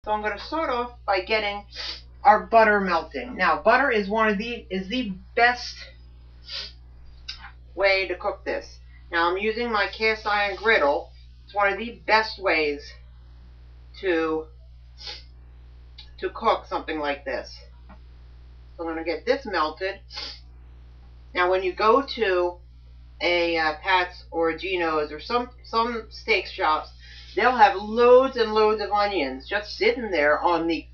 So I'm going to start off by getting our butter melting. Now, butter is the best way to cook this. Now, I'm using my cast iron griddle. It's one of the best ways to cook something like this. So I'm going to get this melted. Now, when you go to a Pat's or a Geno's or some steak shops, they'll have loads and loads of onions just sitting there on the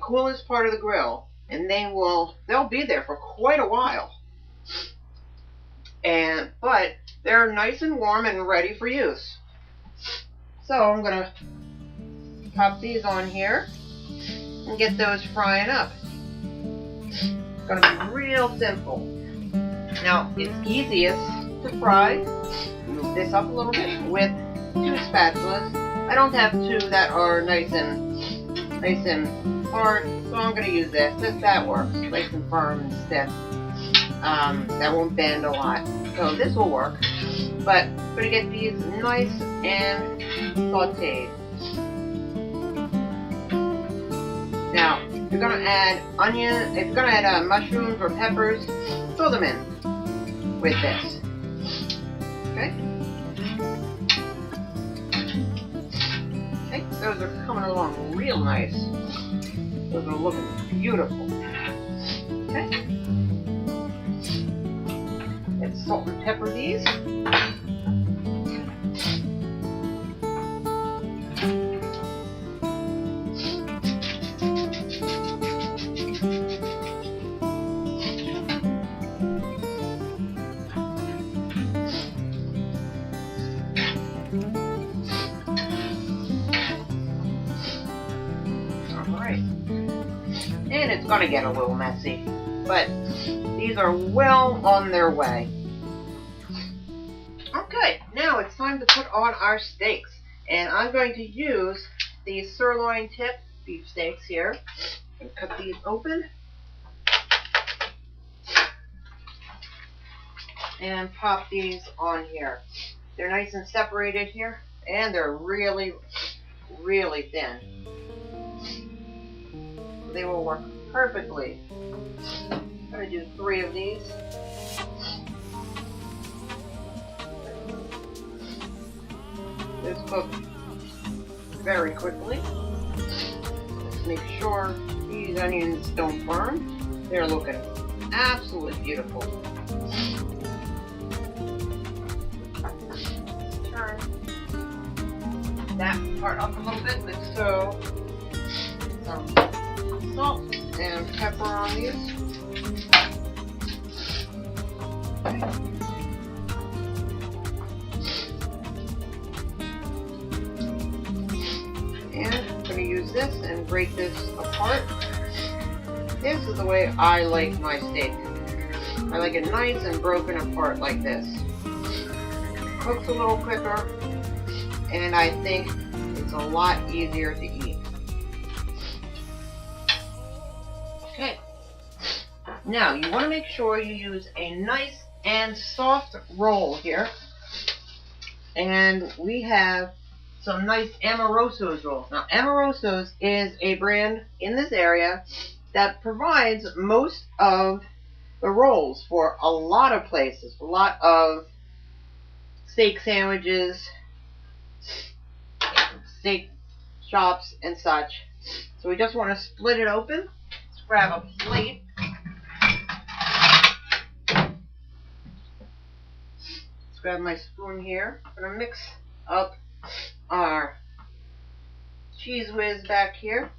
coolest part of the grill, and they'll be there for quite a while. But they're nice and warm and ready for use. So I'm gonna pop these on here and get those frying up. It's gonna be real simple. Now, it's easiest to fry. Move this up a little bit with 2 spatulas. I don't have 2 that are nice and hard, so I'm going to use this. That works, nice and firm and stiff. That won't bend a lot, so this will work. But I'm going to get these nice and sauteed. Now, if you're going to add onion, if you're going to add mushrooms or peppers, throw them in with this. Okay. Okay, those are coming along real nice. Those are looking beautiful. Okay. Let's salt and pepper these. And it's going to get a little messy, but these are well on their way. Okay, now it's time to put on our steaks, and I'm going to use these sirloin tip beef steaks here and cut these open and pop these on here. They're nice and separated here, and they're really, really thin. They will work perfectly. I'm going to do 3 of these. This cooks very quickly. Make sure these onions don't burn. They're looking absolutely beautiful. Turn that part up a little bit with some salt and pepper on these. And I'm going to use this and break this apart. This is the way I like my steak. I like it nice and broken apart like this. Cooks a little quicker, and I think it's a lot easier to eat. Okay, now you want to make sure you use a nice and soft roll here, and we have some nice Amoroso's rolls. Now, Amoroso's is a brand in this area that provides most of the rolls for a lot of places, a lot of steak sandwiches, steak shops, and such. So we just want to split it open. Grab a plate. Let's grab my spoon here. I'm going to mix up our cheese whiz back here.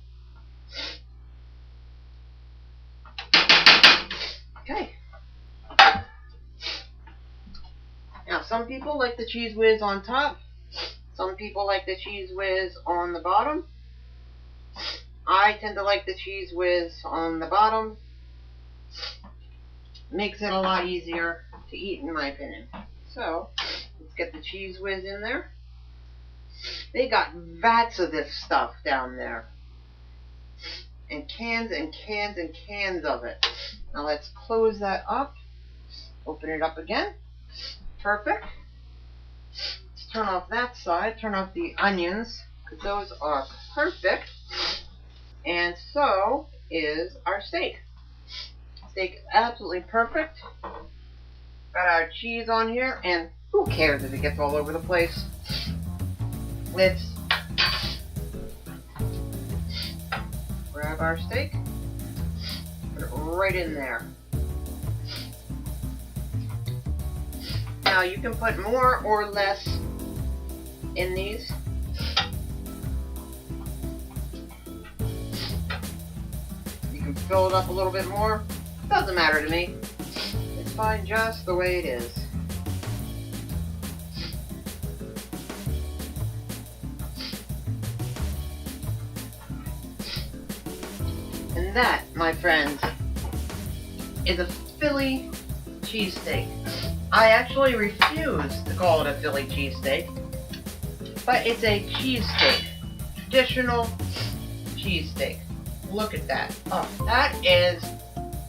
Okay. Now, some people like the cheese whiz on top. Some people like the cheese whiz on the bottom. I tend to like the cheese whiz on the bottom. Makes it a lot easier to eat, in my opinion. So, let's get the cheese whiz in there. They got vats of this stuff down there. And cans and cans and cans of it. Now let's close that up. Open it up again. Perfect. Let's turn off that side. Turn off the onions, Those are perfect. And so is our steak. Steak is absolutely perfect. Got our cheese on here, and who cares if it gets all over the place? Let's grab our steak, put it right in there. Now you can put more or less in these. You can fill it up a little bit more. Doesn't matter to me. It's fine just the way it is. And that, my friends, is a Philly cheesesteak. I actually refuse to call it a Philly cheesesteak, but it's a cheesesteak. Traditional cheesesteak. Look at that. Oh, that is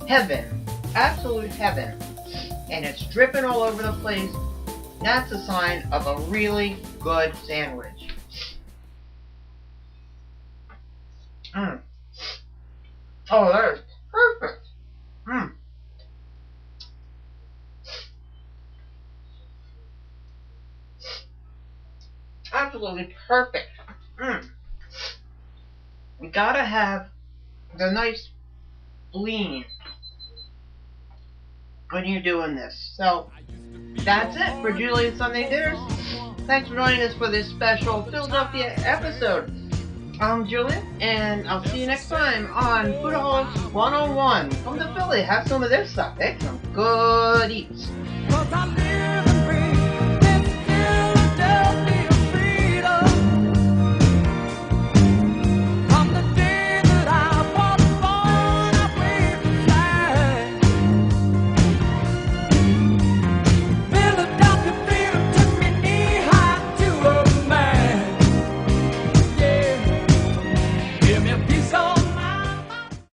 heaven. Absolute heaven. And it's dripping all over the place. That's a sign of a really good sandwich. Mmm. Oh, that is perfect. Mmm. Absolutely perfect. Mmm. You gotta have the nice lean when you're doing this. So, that's it for Julian Sunday Dinners. Thanks for joining us for this special Philadelphia episode. I'm Julian, and I'll see you next time on Foodaholics 101. Come to Philly, have some of their stuff. It's some good eats.